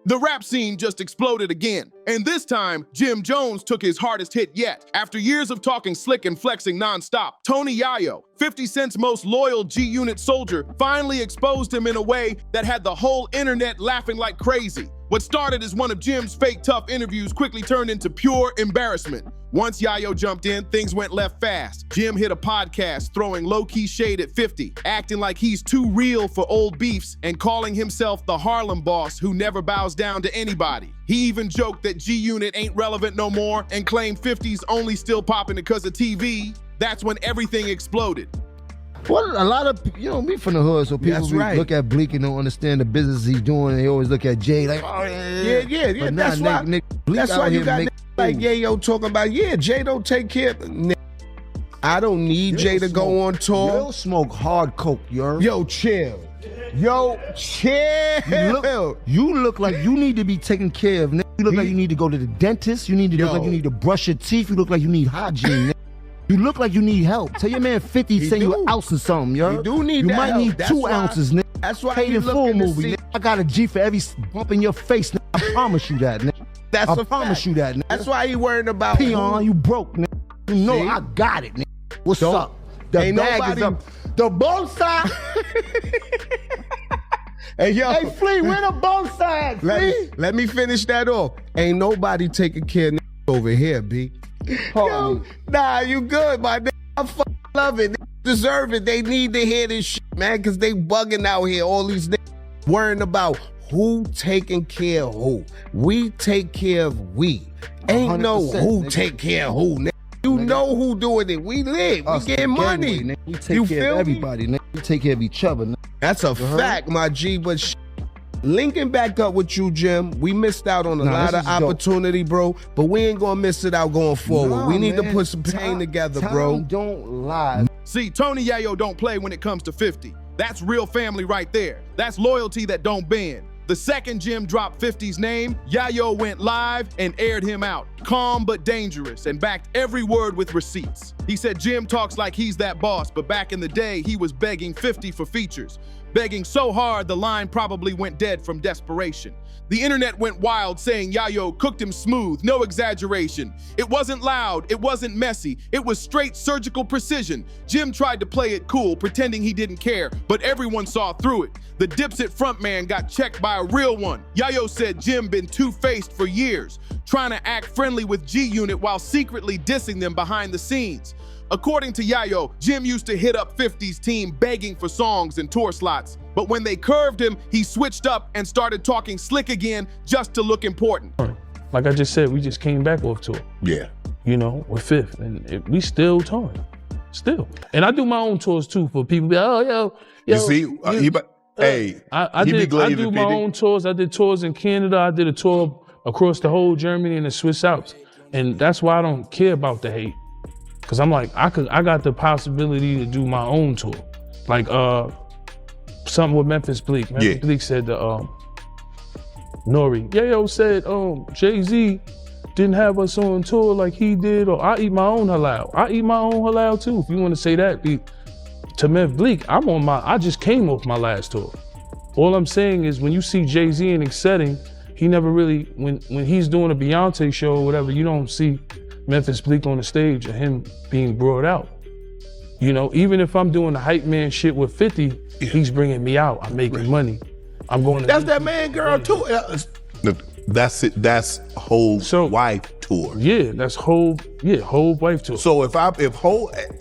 The rap scene just exploded again. And this time, Jim Jones took his hardest hit yet. After years of talking slick and flexing nonstop, Tony Yayo, 50 Cent's most loyal G-Unit soldier, finally exposed him in a way that had the whole internet laughing like crazy. What started as one of Jim's fake tough interviews quickly turned into pure embarrassment. Once Yayo jumped in, things went left fast. Jim hit a podcast throwing low-key shade at 50, acting like he's too real for old beefs and calling himself the Harlem boss who never bows down to anybody. He even joked that G-Unit ain't relevant no more and claimed 50's only still popping because of TV. That's when everything exploded. Well, a lot of, me from the hood, so people look at Bleak and don't understand the business he's doing. They always look at Jay like, oh, yeah. That's why you got like Yayo talking about, Jay don't take care of I don't need Jay to go on tour. Yo, smoke hard coke, Yo, chill. You look like you need to be taken care of. You look like you need to go to the dentist. You need to look like you need to brush your teeth. You look like you need hygiene. You look like you need help. Tell your man 50 send you an ounce or something, You do need that might help. need 2 ounces, nigga. That's why Paid in full movie, nigga. I got a G for every bump in your face, nigga. I promise you that, nigga. I promise you that, nigga. That's why he worrying about Peon, you broke, nigga. You know I got it, nigga. What's up? The bag is up. The both sides. Hey, Flea, where the both sides, Flea? Let me finish that off. Ain't nobody taking care of over here, B. Nah, you good, my nigga. I fucking love it. They deserve it. They need to hear this shit, man, because they bugging out here. All these niggas worrying about who taking care of who. We take care of we. Ain't no who take care of who, nigga. You know who doing it. We live. We getting money. Nigga. We take care of everybody, nigga. We take care of each other, nigga. That's a fact, my G, but linking back up with you, Jim, we missed out on a lot of opportunity, bro, but we ain't gonna miss it out going forward. We need to put some pain together, bro. Don't lie. See, Tony Yayo don't play when it comes to 50. That's real family right there. That's loyalty that don't bend. The second Jim dropped 50's name, Yayo went live and aired him out. Calm but dangerous, and backed every word with receipts. He said Jim talks like he's that boss, but back in the day, he was begging 50 for features. Begging so hard, the line probably went dead from desperation. The internet went wild saying Yayo cooked him smooth, no exaggeration. It wasn't loud, it wasn't messy, it was straight surgical precision. Jim tried to play it cool, pretending he didn't care, but everyone saw through it. The Dipset frontman got checked by a real one. Yayo said Jim been two-faced for years, trying to act friendly with G-Unit while secretly dissing them behind the scenes. According to Yayo, Jim used to hit up 50's team begging for songs and tour slots. But when they curved him, he switched up and started talking slick again just to look important. Like I just said, we just came back off tour. Yeah. With Fifth, and we still touring. Still. And I do my own tours too for people. Yo. You see, I do my own tours. I did tours in Canada. I did a tour across the whole Germany and the Swiss Alps. And that's why I don't care about the hate. Cause I'm like, I got the possibility to do my own tour. Like something with Memphis Bleak. Memphis Bleak said to Nori, Yayo said Jay-Z didn't have us on tour like he did, or I eat my own halal. I eat my own halal too, if you want to say that. To Memphis Bleak, I just came off my last tour. All I'm saying is when you see Jay-Z in a setting, he never really, when he's doing a Beyonce show or whatever, you don't see Memphis Bleak on the stage or him being brought out. Even if I'm doing the hype man shit with 50, he's bringing me out. I'm making money. I'm going to— That's that man girl too. That's it. That's whole wife tour. Yeah, that's whole wife tour. So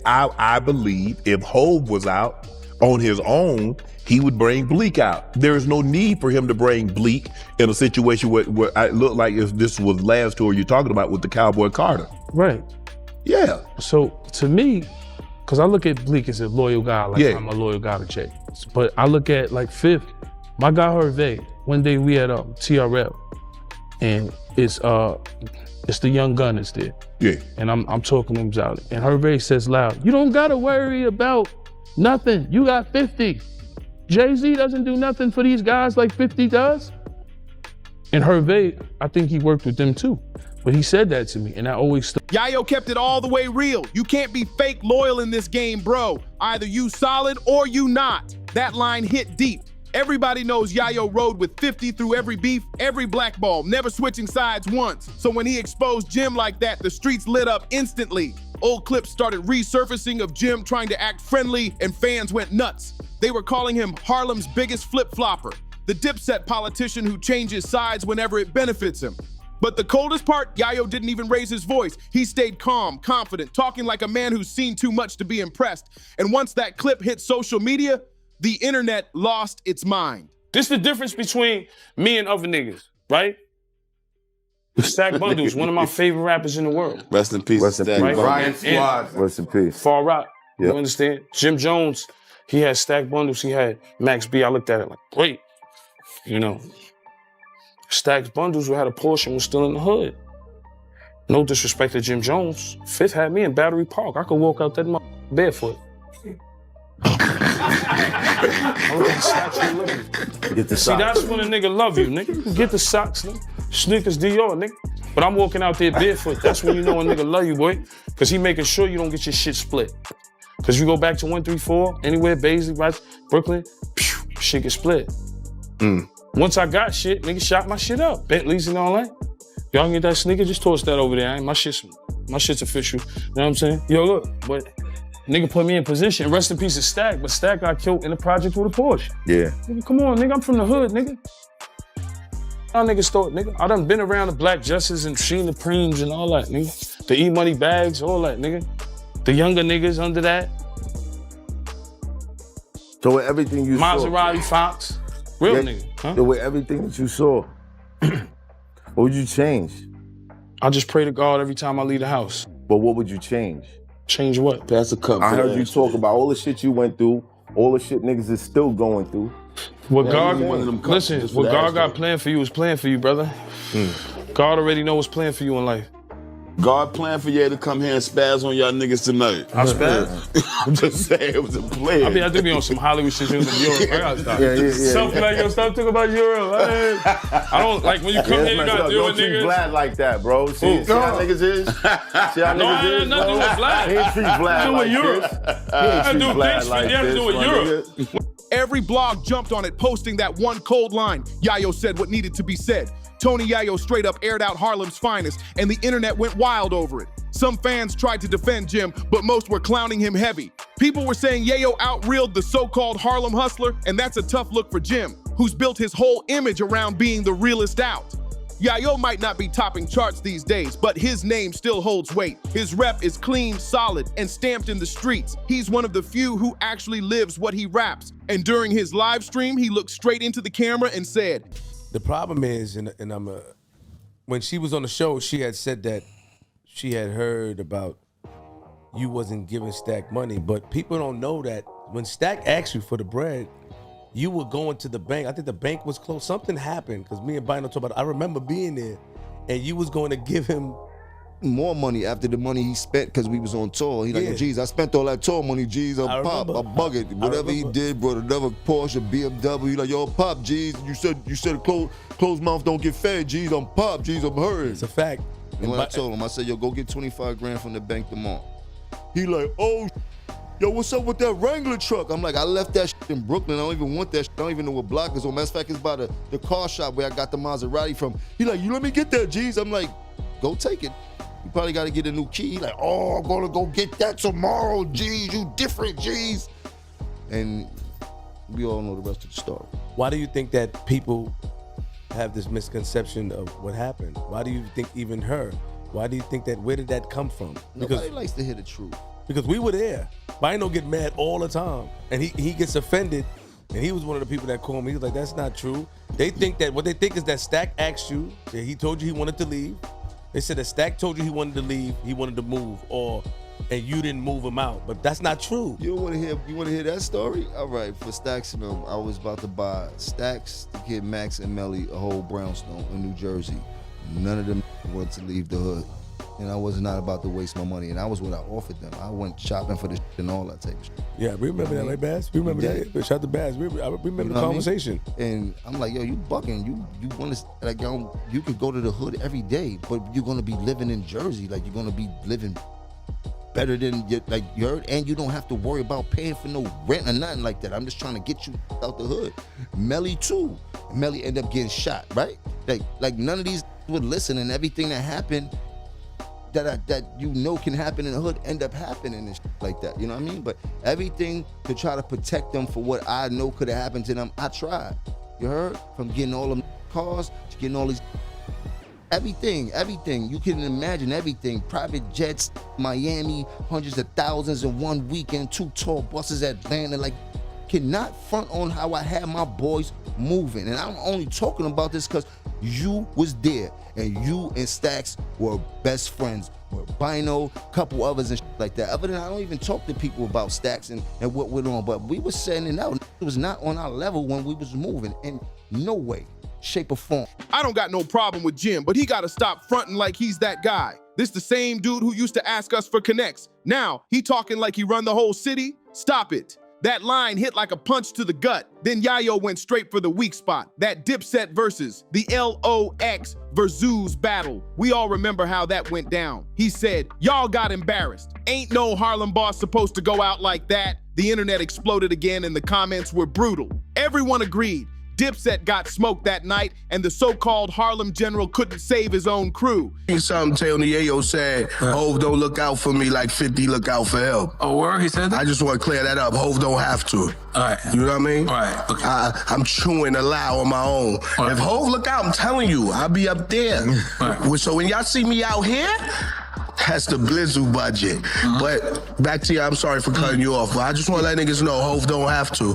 I believe if Hov was out on his own, he would bring Bleak out. There is no need for him to bring Bleak in a situation where it looked like if this was last tour you're talking about with the Cowboy Carter. Right. Yeah. So to me, because I look at Bleak as a loyal guy, like I'm a loyal guy to Jay. But I look at like Fifth, my guy Hervé, one day we had TRL, and it's the young Gunners there. Yeah. And I'm talking to him out, and Hervé says loud, "You don't gotta worry about nothing. You got 50. Jay-Z doesn't do nothing for these guys like 50 does." And Hervé, I think he worked with them too. But he said that to me, and I always— Yayo kept it all the way real. You can't be fake loyal in this game, bro. Either you solid or you not. That line hit deep. Everybody knows Yayo rode with 50 through every beef, every blackball, never switching sides once. So when he exposed Jim like that, the streets lit up instantly. Old clips started resurfacing of Jim trying to act friendly, and fans went nuts. They were calling him Harlem's biggest flip-flopper, the dipset politician who changes sides whenever it benefits him. But the coldest part, Yayo didn't even raise his voice. He stayed calm, confident, talking like a man who's seen too much to be impressed. And once that clip hit social media, the internet lost its mind. This the difference between me and other niggas, right? Stack Bundles, one of my favorite rappers in the world. Rest in peace, Stack. Right? Ryan Squad. Rest in peace. Far Rock, Yep. you understand? Jim Jones, he had Stack Bundles, he had Max B. I looked at it like, great. You know, Stack's Bundles, we had a Porsche, was still in the hood. No disrespect to Jim Jones. Fifth had me in Battery Park. I could walk out that barefoot. Get the See, socks. that's when a nigga love you, nigga. Get the socks, nigga. Sneakers Dior, nigga. But I'm walking out there barefoot. That's when you know a nigga love you, boy. Cause he making sure you don't get your shit split. Cause you go back to 134, anywhere, Baisley, right, Brooklyn, pew, shit get split. Once I got shit, nigga shot my shit up. Bentleys and all that. Y'all can get that sneaker, just toss that over there. My shit's official. You know what I'm saying? Yo, look, but nigga put me in position. Rest in peace of Stack, but Stack got killed in the project with a Porsche. Yeah. Nigga, come on, nigga, I'm from the hood, nigga. Y'all niggas thought, nigga. I done been around the Black Justice and seen the Preems and all that, nigga. The E-Money bags, all that, nigga. The younger niggas under that. So with everything you saw. Maserati Fox. Real nigga, huh? So with everything that you saw, what would you change? I just pray to God every time I leave the house. But what would you change? Change what? Pass the cup. I heard you talk about all the shit you went through, all the shit niggas is still going through. What God, listen, what God got planned for you is planned for you, brother. God already knows what's planned for you in life. God planned for you to come here and spaz on y'all niggas tonight. I spaz? I'm just saying, it was a plan. I do be on some Hollywood shit in Europe. I gotta stop. Yeah. Something like, yo, stop talking about Europe. I don't, like, when you come here, you gotta deal with Don't treat niggas. Vlad like that, bro. See how niggas is? See how No, I niggas ain't is, nothing bro? with Vlad. He ain't treat Vlad Doing like Europe. this. He ain't I treat do Vlad things like you have to this, do with my Europe. nigga. Every blog jumped on it, posting that one cold line. Yayo said what needed to be said. Tony Yayo straight up aired out Harlem's finest, and the internet went wild over it. Some fans tried to defend Jim, but most were clowning him heavy. People were saying Yayo outreeled the so-called Harlem hustler, and that's a tough look for Jim, who's built his whole image around being the realest out. Yayo might not be topping charts these days, but his name still holds weight. His rep is clean, solid, and stamped in the streets. He's one of the few who actually lives what he raps. And during his live stream, he looked straight into the camera and said, The problem is, when she was on the show, she had said that she had heard about you wasn't giving Stack money, but people don't know that when Stack asked you for the bread, you were going to the bank. I think the bank was closed. Something happened because me and Bino talked about it. I remember being there, and you was going to give him more money after the money he spent because we was on tour. He like, geez, I spent all that tour money, geez, on Pop, I bug it. Whatever he did, brought another Porsche, BMW. He like, yo, Pop, geez, you said closed mouth don't get fed, geez, I'm Pop, geez, I'm hurting. It's a fact. And when I told him, I said, yo, go get 25 grand from the bank tomorrow. He like, oh, yo, what's up with that Wrangler truck? I'm like, I left that shit in Brooklyn. I don't even want that shit. I don't even know what block it's on. Matter of fact, it's by the car shop where I got the Maserati from. He like, you let me get that, geez. I'm like, go take it. You probably got to get a new key. He like, oh, I'm going to go get that tomorrow, geez. You different, geez. And we all know the rest of the story. Why do you think that people have this misconception of what happened? Why do you think even her? Why do you think that? Where did that come from? Because nobody likes to hear the truth. Because we were there. Bino get mad all the time, and he gets offended. And he was one of the people that called me. He was like, "That's not true." They think that what they think is that Stack asked you. That he told you he wanted to leave. They said that Stack told you he wanted to leave. He wanted to move, and you didn't move him out. But that's not true. You want to hear? You want to hear that story? All right. For Stacks and them, I was about to buy Stacks, the kid Max and Melly, a whole brownstone in New Jersey. None of them wanted to leave the hood. And I was not about to waste my money. And I was what I offered them. I went shopping for the shit and all that type of shit. Yeah, we remember that, right, Baz? We remember that. Shout out to Baz. I remember the conversation. And I'm like, yo, you bugging. You want to, like, you could go to the hood every day, but you're going to be living in Jersey. Like, you're going to be living better than you heard, and you don't have to worry about paying for no rent or nothing like that. I'm just trying to get you out the hood. Melly too. Melly ended up getting shot, right? Like none of these would listen, and everything that happened that you know can happen in the hood end up happening and like that. You know what I mean? But everything to try to protect them for what I know could have happened to them, I tried. You heard? From getting all them cars to getting all these. Everything, you can imagine everything. Private jets, Miami, hundreds of thousands in one weekend, 2 tour buses at Atlanta. Like, cannot front on how I had my boys moving. And I'm only talking about this because you was there and you and Stacks were best friends. With Bino, couple others and like that. Other than I don't even talk to people about Stacks and what went on, but we was setting it out. It was not on our level when we was moving in no way, shape or form. I don't got no problem with Jim, but he gotta stop fronting like he's that guy. This the same dude who used to ask us for connects. Now, he talking like he run the whole city? Stop it. That line hit like a punch to the gut. Then Yayo went straight for the weak spot. That Dipset versus the LOX versus battle. We all remember how that went down. He said, y'all got embarrassed. Ain't no Harlem boss supposed to go out like that. The internet exploded again and the comments were brutal. Everyone agreed. Dipset got smoked that night, and the so-called Harlem general couldn't save his own crew. Something Tony Yayo said, Hov don't look out for me like 50 look out for him. Oh, word? He said that? I just want to clear that up. Hov don't have to. All right. You know what I mean? All right. Okay. I'm chewing aloud on my own. Right. If Hov look out, I'm telling you, I'll be up there. Right. So when y'all see me out here, that's the Blizzle budget. But back to you, I'm sorry for cutting you off, but I just want to let niggas know Hov don't have to.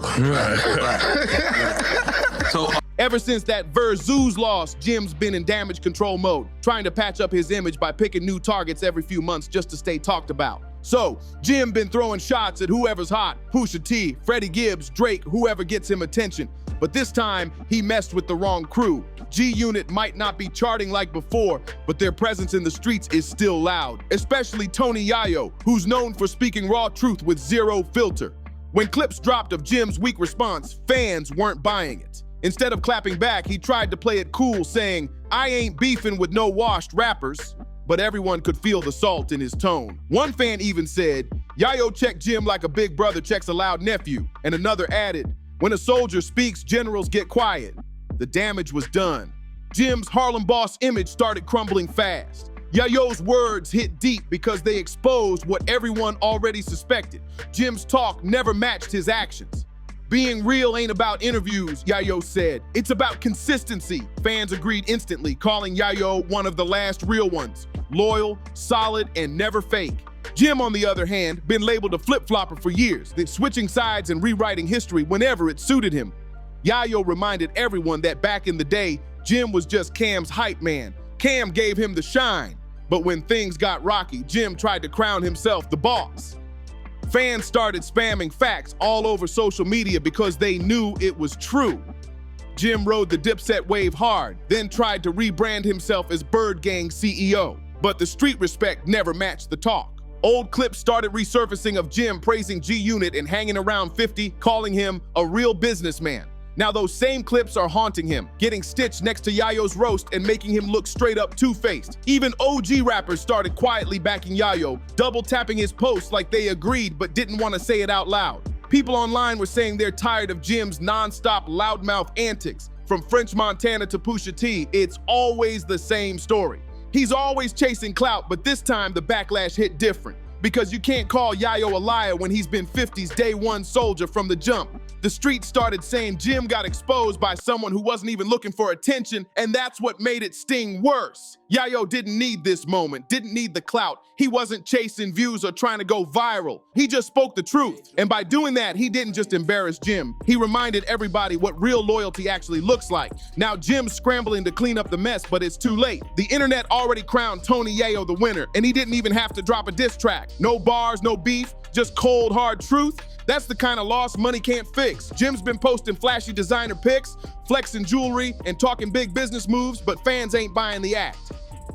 So ever since that Versus loss, Jim's been in damage control mode, trying to patch up his image by picking new targets every few months just to stay talked about. So, Jim been throwing shots at whoever's hot, Pusha T, Freddie Gibbs, Drake, whoever gets him attention. But this time, he messed with the wrong crew. G-Unit might not be charting like before, but their presence in the streets is still loud, especially Tony Yayo, who's known for speaking raw truth with zero filter. When clips dropped of Jim's weak response, fans weren't buying it. Instead of clapping back, he tried to play it cool, saying, I ain't beefing with no washed rappers. But everyone could feel the salt in his tone. One fan even said, Yayo checked Jim like a big brother checks a loud nephew. And another added, when a soldier speaks, generals get quiet. The damage was done. Jim's Harlem boss image started crumbling fast. Yayo's words hit deep because they exposed what everyone already suspected. Jim's talk never matched his actions. Being real ain't about interviews, Yayo said. It's about consistency. Fans agreed instantly, calling Yayo one of the last real ones. Loyal, solid, and never fake. Jim, on the other hand, been labeled a flip-flopper for years, switching sides and rewriting history whenever it suited him. Yayo reminded everyone that back in the day, Jim was just Cam's hype man. Cam gave him the shine. But when things got rocky, Jim tried to crown himself the boss. Fans started spamming facts all over social media because they knew it was true. Jim rode the Dipset wave hard, then tried to rebrand himself as Bird Gang CEO. But the street respect never matched the talk. Old clips started resurfacing of Jim praising G-Unit and hanging around 50, calling him a real businessman. Now those same clips are haunting him, getting stitched next to Yayo's roast and making him look straight up two-faced. Even OG rappers started quietly backing Yayo, double tapping his posts like they agreed but didn't want to say it out loud. People online were saying they're tired of Jim's non-stop loudmouth antics. From French Montana to Pusha T, it's always the same story. He's always chasing clout, but this time the backlash hit different. Because you can't call Yayo a liar when he's been 50's day one soldier from the jump. The streets started saying Jim got exposed by someone who wasn't even looking for attention, and that's what made it sting worse. Yayo didn't need this moment, didn't need the clout. He wasn't chasing views or trying to go viral. He just spoke the truth. And by doing that, he didn't just embarrass Jim. He reminded everybody what real loyalty actually looks like. Now Jim's scrambling to clean up the mess, but it's too late. The internet already crowned Tony Yayo the winner, and he didn't even have to drop a diss track. No bars, no beef, just cold, hard truth. That's the kind of loss money can't fix. Jim's been posting flashy designer pics, flexing jewelry, and talking big business moves, but fans ain't buying the act.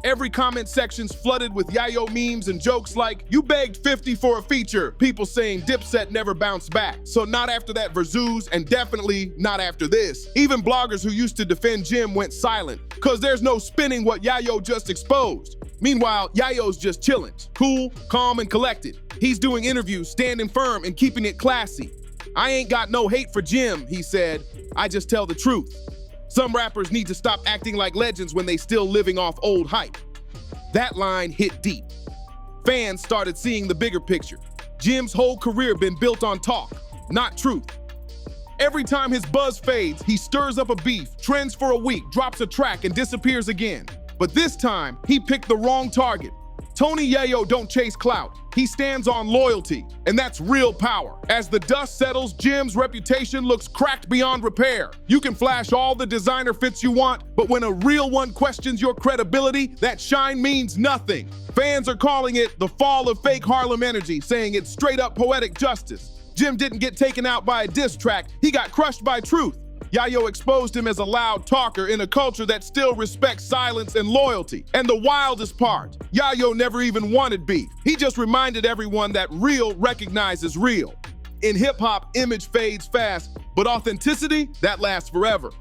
Every comment section's flooded with Yayo memes and jokes like, you begged 50 for a feature. People saying Dipset never bounced back. So not after that Versus, and definitely not after this. Even bloggers who used to defend Jim went silent, cause there's no spinning what Yayo just exposed. Meanwhile, Yayo's just chilling, cool, calm, and collected. He's doing interviews, standing firm, and keeping it classy. I ain't got no hate for Jim, he said. I just tell the truth. Some rappers need to stop acting like legends when they still living off old hype. That line hit deep. Fans started seeing the bigger picture. Jim's whole career been built on talk, not truth. Every time his buzz fades, he stirs up a beef, trends for a week, drops a track, and disappears again. But this time, he picked the wrong target. Tony Yayo don't chase clout. He stands on loyalty, and that's real power. As the dust settles, Jim's reputation looks cracked beyond repair. You can flash all the designer fits you want, but when a real one questions your credibility, that shine means nothing. Fans are calling it the fall of fake Harlem energy, saying it's straight up poetic justice. Jim didn't get taken out by a diss track, he got crushed by truth. Yayo exposed him as a loud talker in a culture that still respects silence and loyalty. And the wildest part, Yayo never even wanted beef. He just reminded everyone that real recognizes real. In hip-hop, image fades fast, but authenticity, that lasts forever.